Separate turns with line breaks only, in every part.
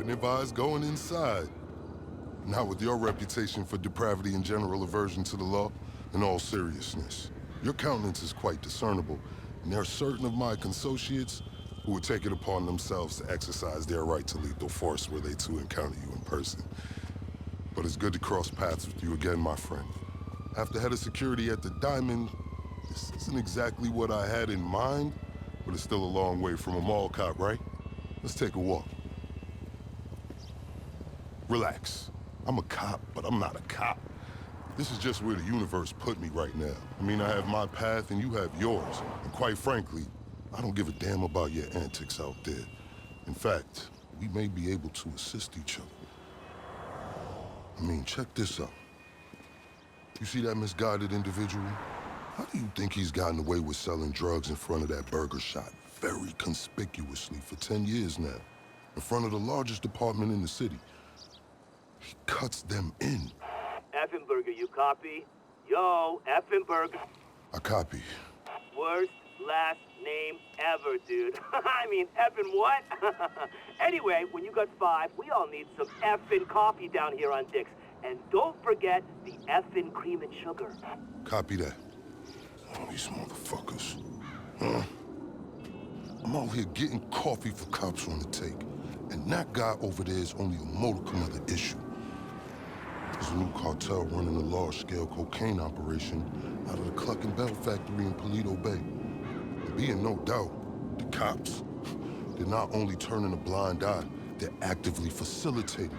wouldn't advise going inside. Not with your reputation for depravity and general aversion to the law. In all seriousness, your countenance is quite discernible, and there are certain of my consociates who would take it upon themselves to exercise their right to lethal force were they to encounter you in person. But it's good to cross paths with you again, my friend. After head of security at the Diamond, this isn't exactly what I had in mind, but it's still a long way from a mall cop, right? Let's take a walk. Relax. I'm a cop, but I'm not a cop. This is just where the universe put me right now. I mean, I have my path and you have yours. And quite frankly, I don't give a damn about your antics out there. In fact, we may be able to assist each other. I mean, check this out. You see that misguided individual? How do you think he's gotten away with selling drugs in front of that burger shop very conspicuously for 10 years now? In front of the largest department in the city. He cuts them in.
Effenberger, you copy? Yo, Effenberger.
I copy.
Worst last name ever, dude. I mean, effing what? Anyway, when you got 5, we all need some effing coffee down here on Dick's. And don't forget the effing cream and sugar.
Copy that. Oh, these motherfuckers. Huh? I'm out here getting coffee for cops on the take. And that guy over there is only a modicum of the issue. There's a new cartel running a large-scale cocaine operation out of the Cluckin Bell factory in Paleto Bay. And being no doubt, the cops, they're not only turning a blind eye, they're actively facilitating.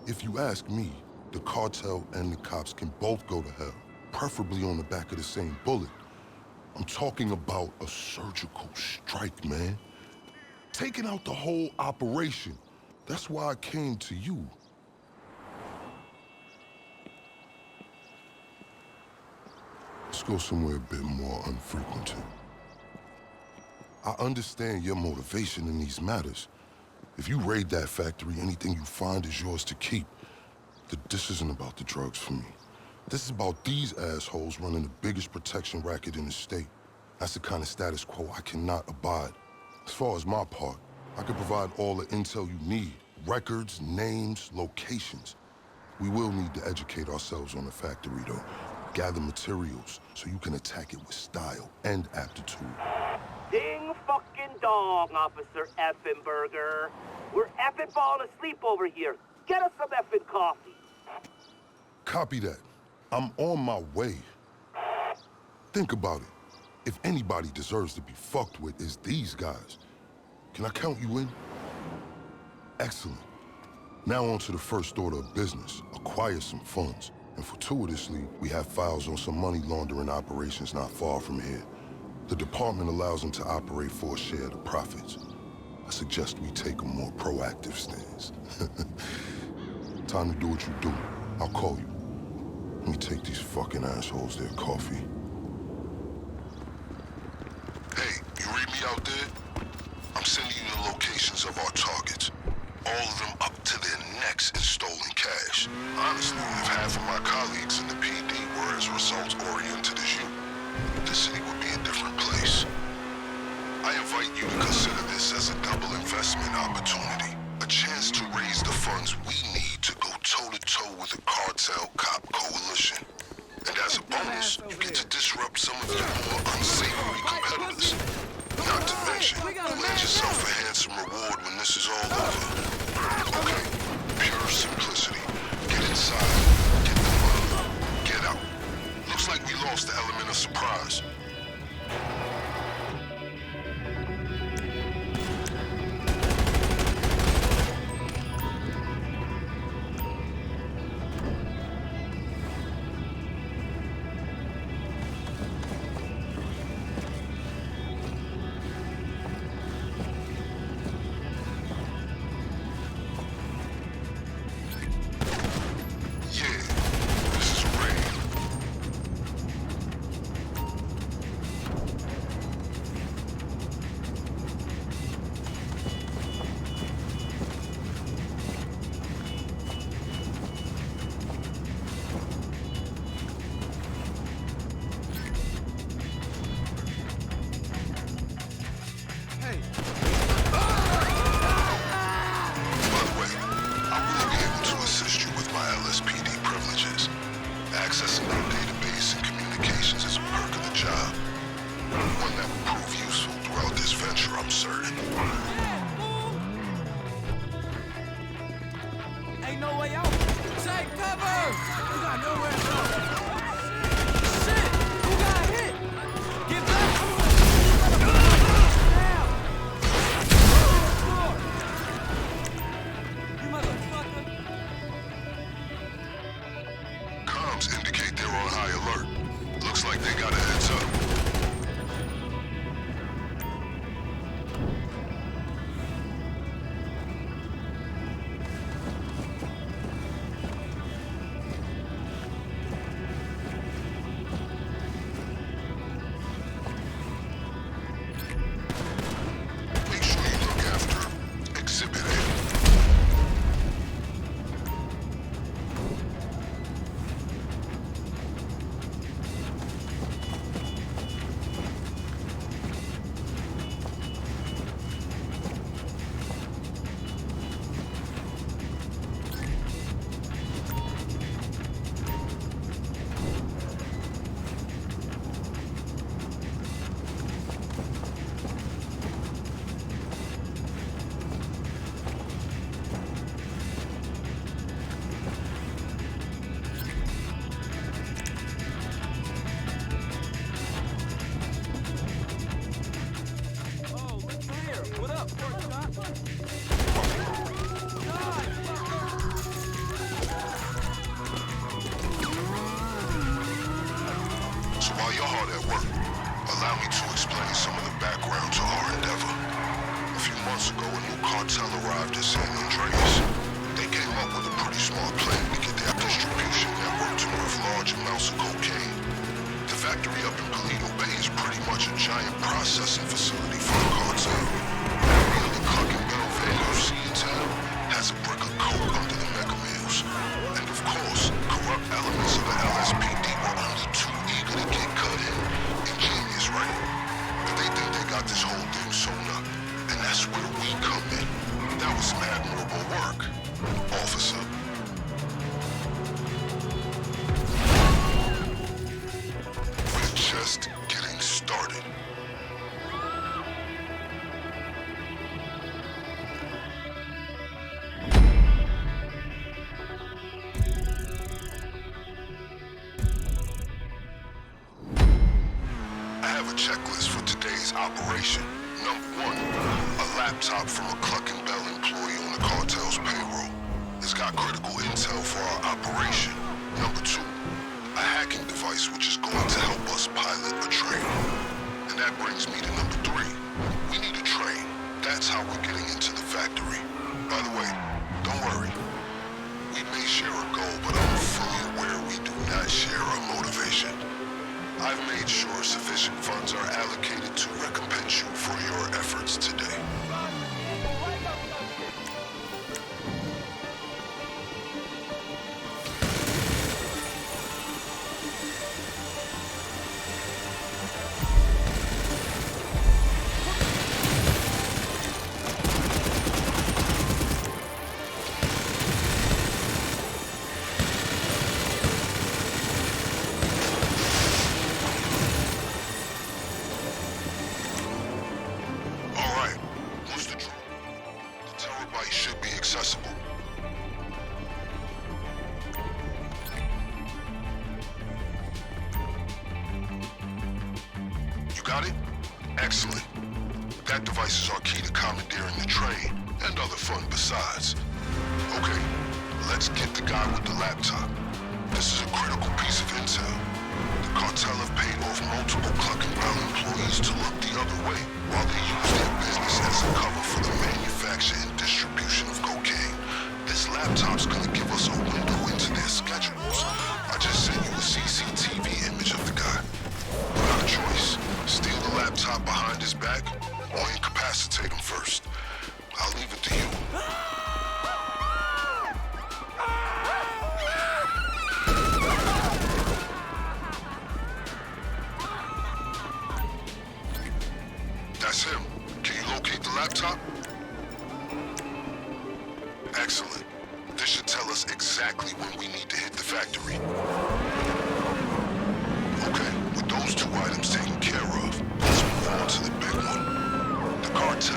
If you ask me, the cartel and the cops can both go to hell, preferably on the back of the same bullet. I'm talking about a surgical strike, man. Taking out the whole operation. That's why I came to you. Let's go somewhere a bit more unfrequented. I understand your motivation in these matters. If you raid that factory, anything you find is yours to keep. This isn't about the drugs for me. This is about these assholes running the biggest protection racket in the state. That's the kind of status quo I cannot abide. As far as my part, I can provide all the intel you need. Records, names, locations. We will need to educate ourselves on the factory, though. Gather materials so you can attack it with style and aptitude.
Ding fucking dong, Officer Effenberger. We're effing falling asleep over here. Get us some effing coffee.
Copy that. I'm on my way. Think about it. If anybody deserves to be fucked with, it's these guys. Can I count you in? Excellent. Now on to the first order of business. Acquire some funds. And fortuitously, we have files on some money laundering operations not far from here. The department allows them to operate for a share of the profits. I suggest we take a more proactive stance. Time to do what you do. I'll call you. Let me take these fucking assholes their coffee. Hey, you read me out there? I'm sending you the locations of our targets. All of them up to their necks in stolen cash. Honestly, if half of my colleagues in the PD were as results-oriented as you, the city would be a different place. I invite you to consider this as a double investment opportunity. A chance to raise the funds we need to go toe-to-toe with the cartel cop coalition. And as a bonus, you get to disrupt some of your more unsavory competitors. Not to mention, land yourself a handsome reward when this is all over. Okay, pure simplicity. Get inside, get the money, get out. Looks like we lost the element of surprise. I'm certain.
Ain't no way out. Take cover! We got nowhere to go. Shit! Who got hit? Get back! You motherfucker!
Comms indicate they're on high alert. Looks like they got a heads up. Make sure you look after Exhibit A.
Oh, look here. What up, pork chop? Die,
So while you're hard at work, allow me to explain some of the background to our endeavor. A few months ago, a new cartel arrived at San Andreas. They came up with a pretty smart plan to get their distribution network to move large amounts of cocaine. The factory up in Toledo Bay is pretty much a giant processing facility for the cartel. Every other Cluckin van you see in town has a brick of coke under the mega mills. And of course, corrupt elements of the LSPD were only too eager to get cut in. Ingenious, right? But they think they got this whole thing sewn up. And that's where we come in. That was some admirable work, officer. We're just getting started. I have a checklist for today's operation. Number 1, a laptop from a Cluckin employee on the cartel's payroll. It's got critical intel for our operation. Number 2, a hacking device which is going to help us pilot a train. And that brings me to number 3. We need a train. That's how we're getting into the factory. By the way, don't worry. We may share a goal, but I'm fully aware we do not share a motivation. I've made sure sufficient funds are allocated to recompense you for your efforts today. Accessible. You got it? Excellent. That device is our key to commandeering the train, and other fun besides. Okay, let's get the guy with the laptop. This is a critical piece of intel. The cartel have paid off multiple Cluckin employees to look the other way, while they use their business as a cover for the manufacture and distribution of cocaine. This laptop's gonna give us a window into their schedules. I just sent you a CCTV image of the guy. You got a choice. Steal the laptop behind his back, or incapacitate him first. I'll leave it to you. That's him. Can you locate the laptop? Excellent. This should tell us exactly when we need to hit the factory. Okay, with those two items taken care of, let's move on to the big one. The cartel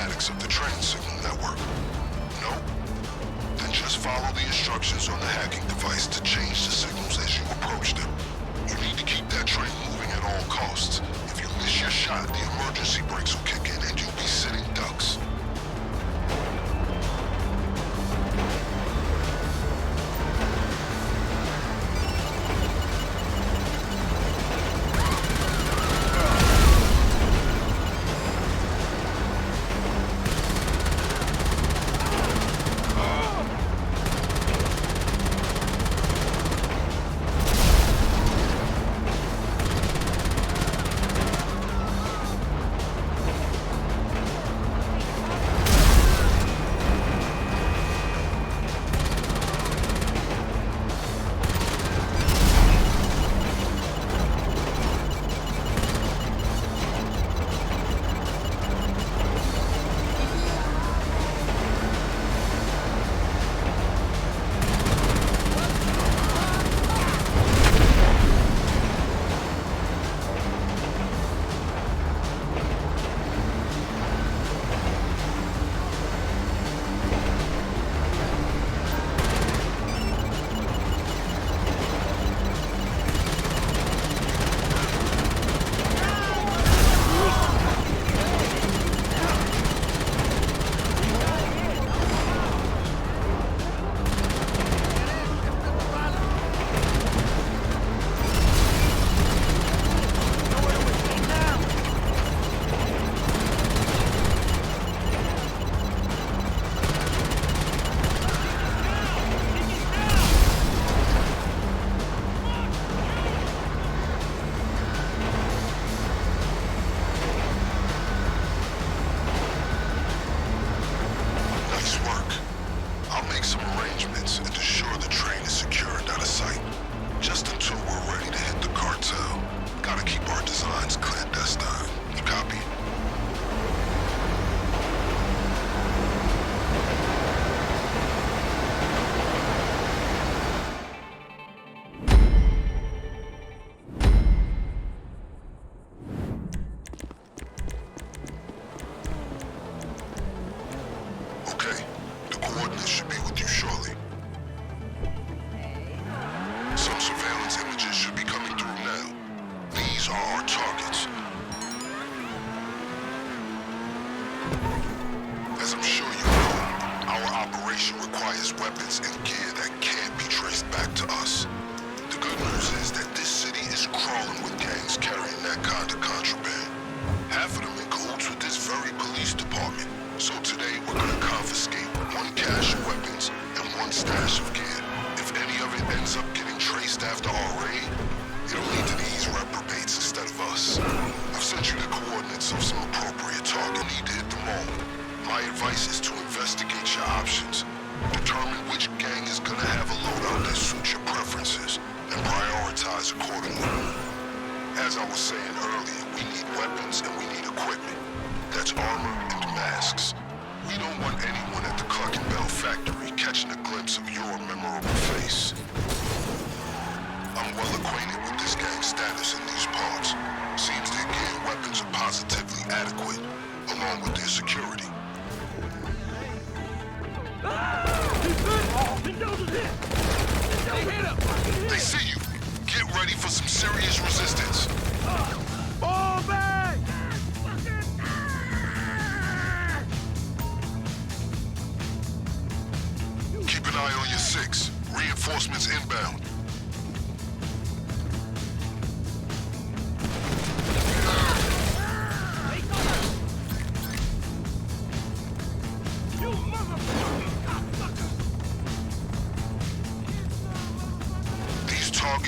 schematics of the train signal network? No? Then just follow the instructions on the hacking device to change the signals as you approach them. You need to keep that train moving at all costs. If you miss your shot, the emergency brakes will kick in and you'll be sitting ducks.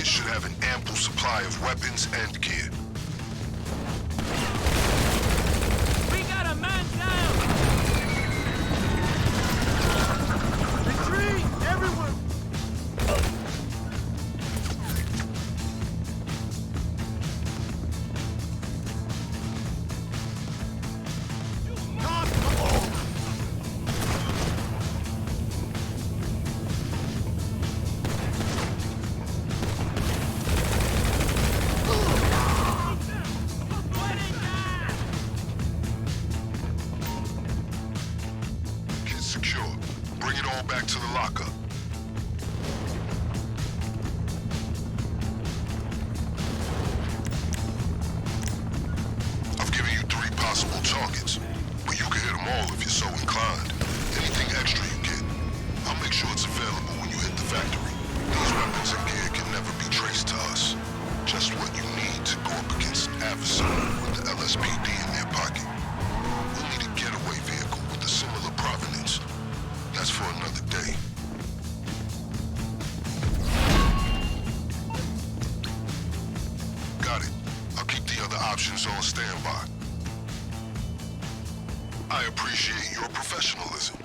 Should have an ample supply of weapons and gear.
We got a man down! Retreat! Everyone!
back to the lockup. I've given you 3 possible targets, but you can hit them all if you're so inclined. Anything extra you get, I'll make sure it's available when you hit the factory. These weapons and gear can never be traced to us. Just what you need to go up against an adversary with the LSPD in their pocket. We'll need a getaway vehicle with a similar provenance. That's for another day. Got it. I'll keep the other options on standby. I appreciate your professionalism.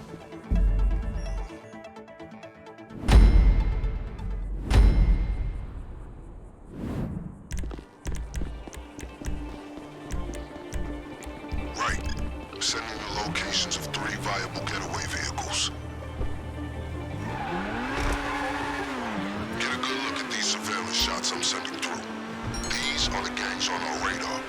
Right. I'm sending you locations of 3 viable getaway vehicles. Get a good look at these surveillance shots I'm sending through. These are the gangs on our radar.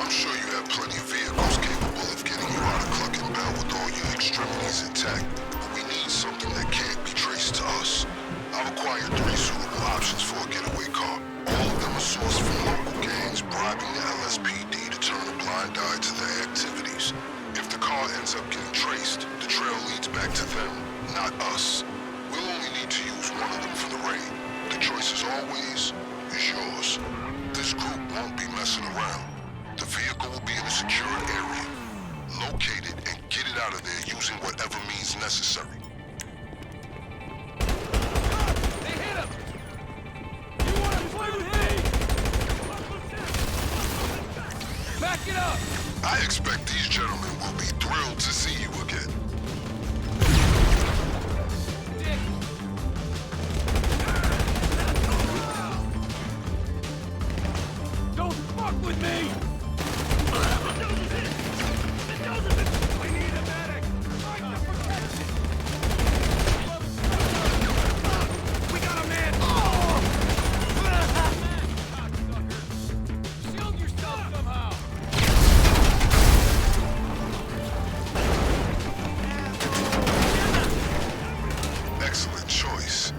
I'm sure you have plenty of vehicles capable of getting you out of Cluckin with all your extremities intact, but we need something that can't be traced to us. I've acquired 3 suitable options for a getaway car. All of them are sourced from local gangs bribing the LSPD to turn a blind eye to their activities. If the car ends up getting traced, the trail leads back to them, not us. We'll only need to use one of them for the raid. The choice as always is yours. This group won't be messing around. The vehicle will be in a secured area. Locate it and get it out of there using whatever means necessary.
They hit him! You want to play with me? Back it up!
I expect these gentlemen will be thrilled to see you again.
Dick! Don't fuck with me! We need a medic! Fight the protection! We got a man! Shield yourself somehow!
Excellent choice.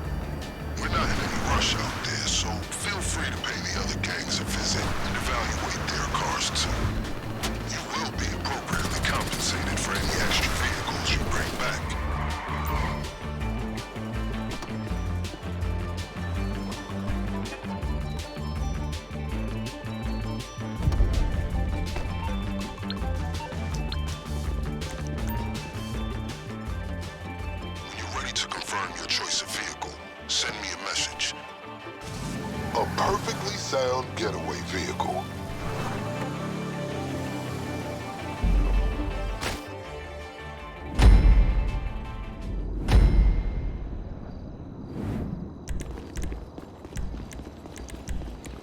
We're not in any rush out there, so feel free to pay the other gangs a visit and evaluate their cars too. You will be appropriately compensated for any extra vehicles you bring back. When you're ready to confirm your choice of vehicle, send me a message. A perfectly sound getaway vehicle.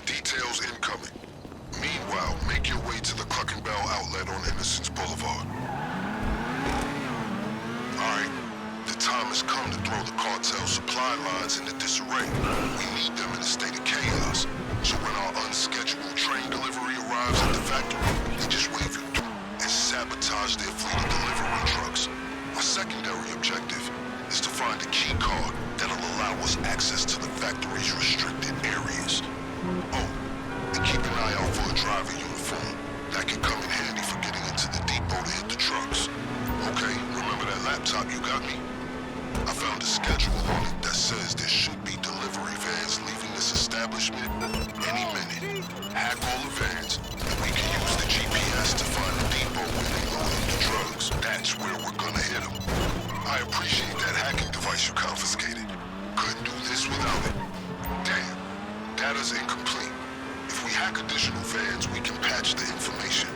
Details incoming. Meanwhile, make your way to the Cluckin outlet on Innocence Boulevard. Alright, the time has come to throw the cartel supply lines into disarray. We need them in a state of chaos. So when our unscheduled train delivery arrives at the factory, they just wave you through and sabotage their fleet of delivery trucks. My secondary objective is to find a key card that'll allow us access to the factory's restricted areas. Oh, and keep an eye out for a driver uniform. That can come in handy for getting into the depot to hit the trucks. Okay, remember that laptop you got me? I found a schedule on it that says there should be delivery vans leaving this establishment any minute. Hack all the vans, and we can use the GPS to find the depot where they load up the drugs. That's where we're gonna hit them. I appreciate that hacking device you confiscated. Couldn't do this without it. Damn, data's incomplete. If we hack additional vans, we can patch the information.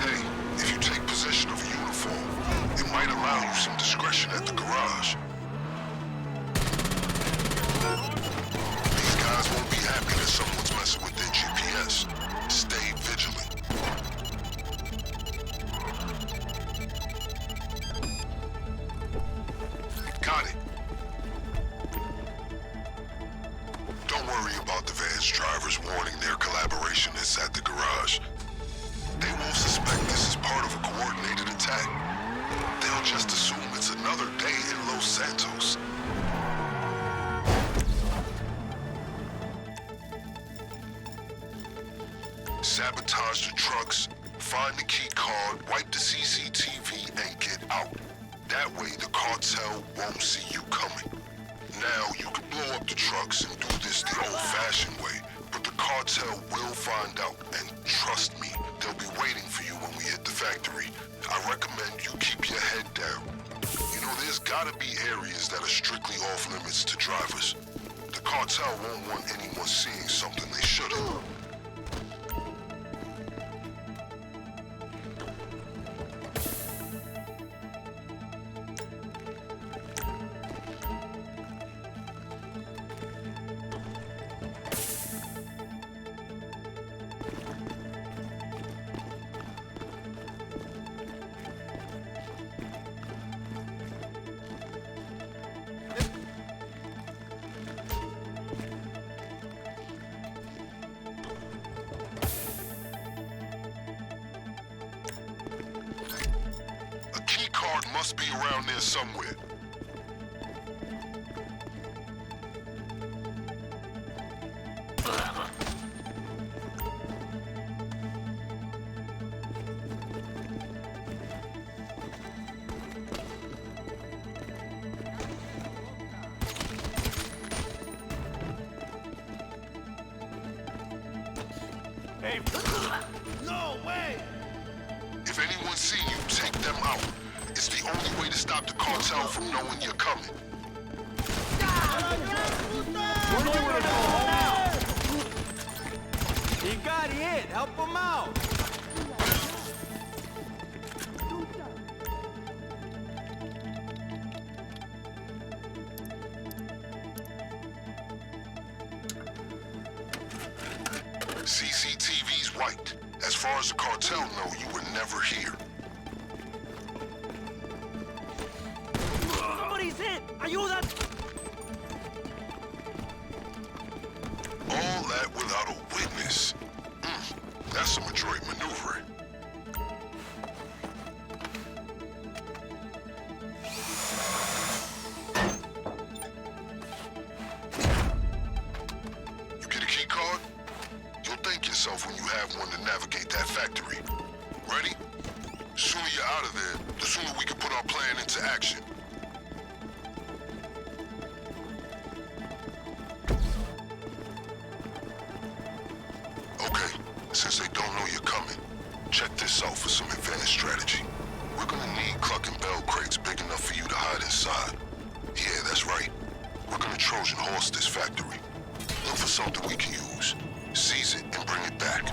Hey, if you take possession of a uniform, it might allow you some discretion at the garage. These guys won't be happy that someone's messing with their GPS. Stay vigilant. Got it. Don't worry about the van's drivers warning their collaborationists at the garage. They won't suspect this is part of a coordinated attack. They'll just assume it's another day in Los sabotage the trucks, find the key card, wipe the CCTV, and get out. That way, the cartel won't see you coming. Now, you can blow up the trucks and do this the old-fashioned way, but the cartel will find out, and trust me, they'll be waiting for you when we hit the factory. I recommend you keep your head down. You know, there's gotta be areas that are strictly off-limits to drivers. The cartel won't want anyone seeing something they shouldn't. Must be around there somewhere.
Hey, no way!
If anyone see you, take them out. It's the only way to stop the cartel from knowing you're coming.
He got hit. Help him out.
CCTV's wiped. As far as the cartel know, you were never here.
¡Ayuda!
All that without a witness. That's some adroit maneuvering. You get a key card? You'll thank yourself when you have one to navigate that factory. Ready? The sooner you're out of there, the sooner we can put our plan into action. Since they don't know you're coming, check this out for some advanced strategy. We're gonna need Cluckin bell crates big enough for you to hide inside. Yeah, that's right. We're gonna Trojan horse this factory. Look for something we can use. Seize it and bring it back.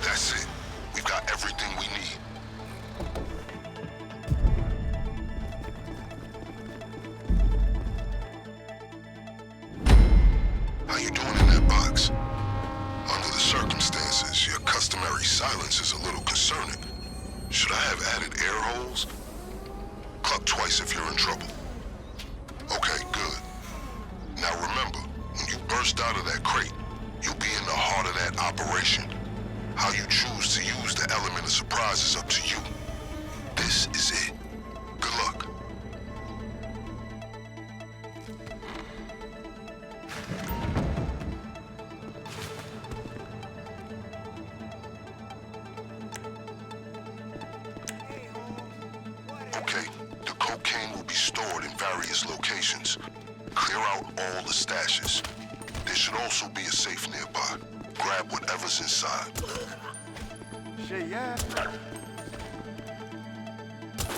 That's it. We've got everything we need. How you doing in that box? Under the circumstances, your customary silence is a little concerning. Should I have added air holes? Cluck twice if you're in trouble. Okay, good. Now remember, when you burst out of that crate, you'll be in the heart of that operation. How you choose to use the element of surprise is up to you. This is it. Good luck. Okay, the cocaine will be stored in various locations. Clear out all the stashes. There should also be a safe nearby. Grab whatever's inside.
Shit, yeah.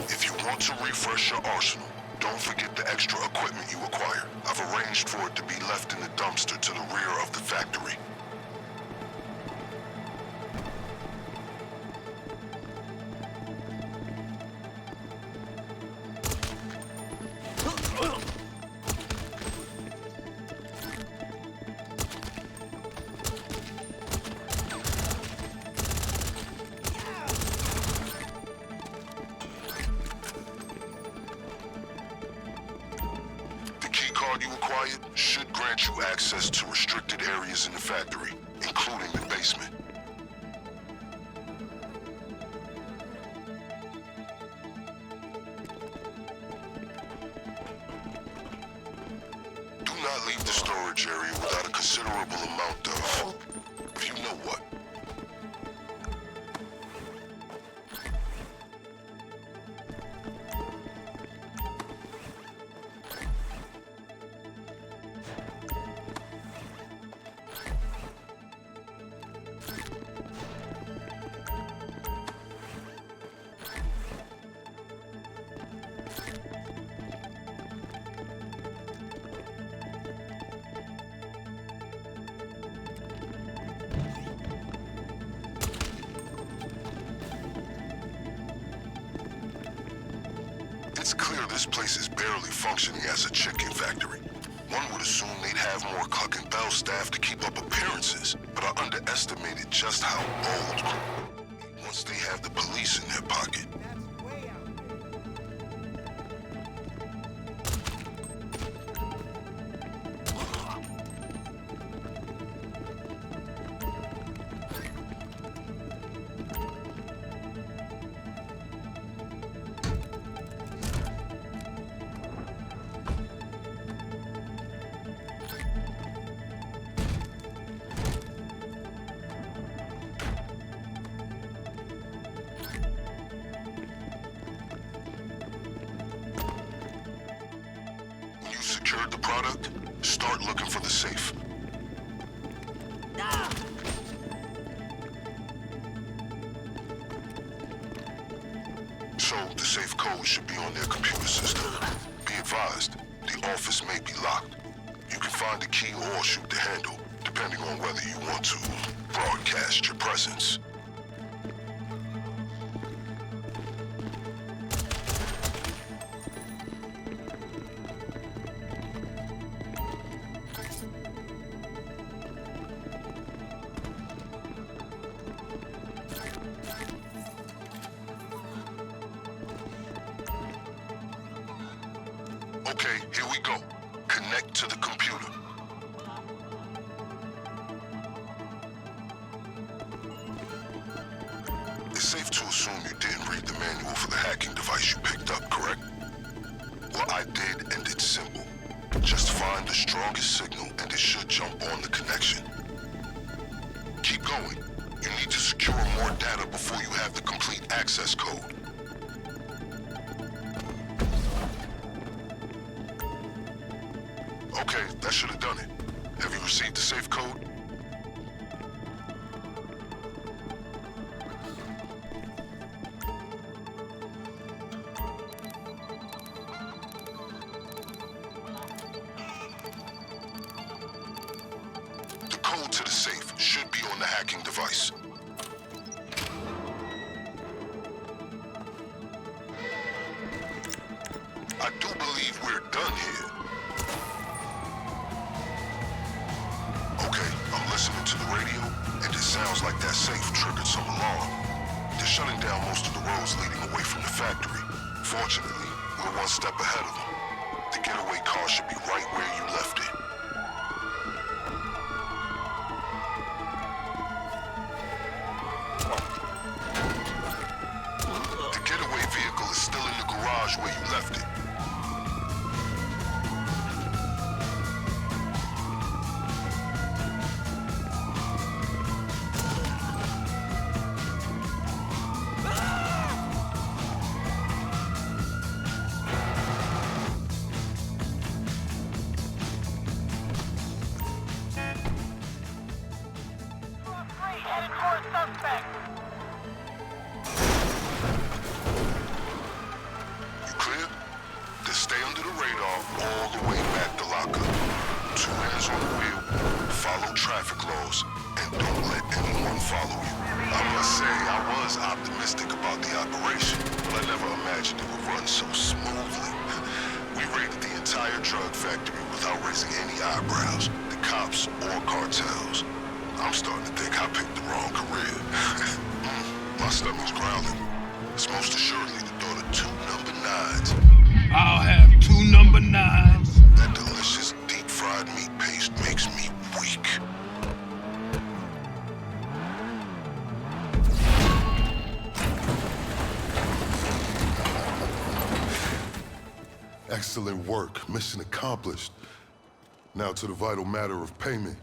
If you want to refresh your arsenal, don't forget the extra equipment you acquire. I've arranged for it to be left in the dumpster to the rear of the factory. You acquired should grant you access to restricted areas in the factory, including the basement. Do not leave the storage area without a considerable amount of It's clear this place is barely functioning as a chicken factory. One would assume they'd have more Cluckin Bell staff to keep up appearances, but I underestimated just how bold once they have the police in their pocket. Secured the product, start looking for the safe. So, the safe code should be on their computer system. Be advised, the office may be locked. You can find the key or shoot the handle, depending on whether you want to broadcast your presence. Okay, here we go. Connect to the computer. It's safe to assume you didn't read the manual for the hacking device you picked up, correct? Well, I did, and it's simple. Just find the strongest signal, and it should jump on the connection. Keep going. You need to secure more data before you have the complete access code. Okay, that should have done it. Have you received the safe code? The code to the safe should be on the hacking device. I do believe we're done here. Okay, I'm listening to the radio, and it sounds like that safe triggered some alarm. They're shutting down most of the roads leading away from the factory. Fortunately, we're one step ahead of them. The getaway car should be right where you left it. The getaway vehicle is still in the garage where you left it. You clear? Then stay under the radar all the way back to lockup. 2 hands on the wheel, follow traffic laws, and don't let anyone follow you. I must say, I was optimistic about the operation, but I never imagined it would run so smoothly. We raided the entire drug factory without raising any eyebrows, the cops or cartels. I'm starting to think I picked the wrong career. My stomach's growling. It's most assuredly the thought of 2 number 9s.
I'll have 2 number 9s.
That delicious deep-fried meat paste makes me weak.
Excellent work. Mission accomplished. Now to the vital matter of payment.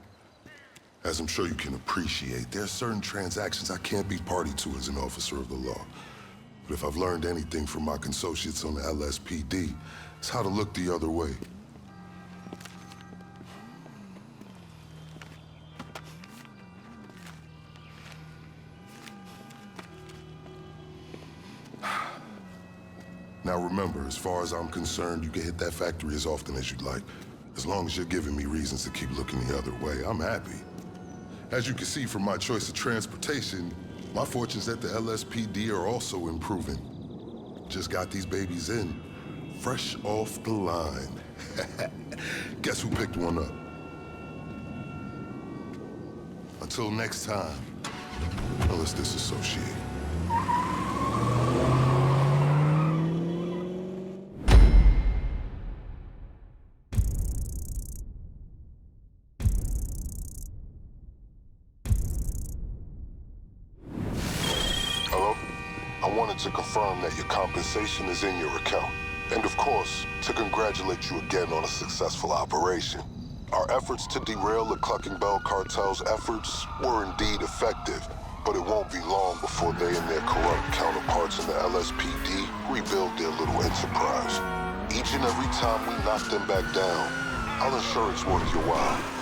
As I'm sure you can appreciate, there are certain transactions I can't be party to as an officer of the law. But if I've learned anything from my consociates on the LSPD, it's how to look the other way. Now remember, as far as I'm concerned, you can hit that factory as often as you'd like. As long as you're giving me reasons to keep looking the other way, I'm happy. As you can see from my choice of transportation, my fortunes at the LSPD are also improving. Just got these babies in. fresh off the line. Guess who picked one up? Until next time, well, let's disassociate. Hello? I wanted to confirm that your compensation is in your account. And of course, to congratulate you again on a successful operation. Our efforts to derail the Cluckin Bell cartel's efforts were indeed effective, but it won't be long before they and their corrupt counterparts in the LSPD rebuild their little enterprise. Each and every time we knock them back down, I'll ensure it's worth your while.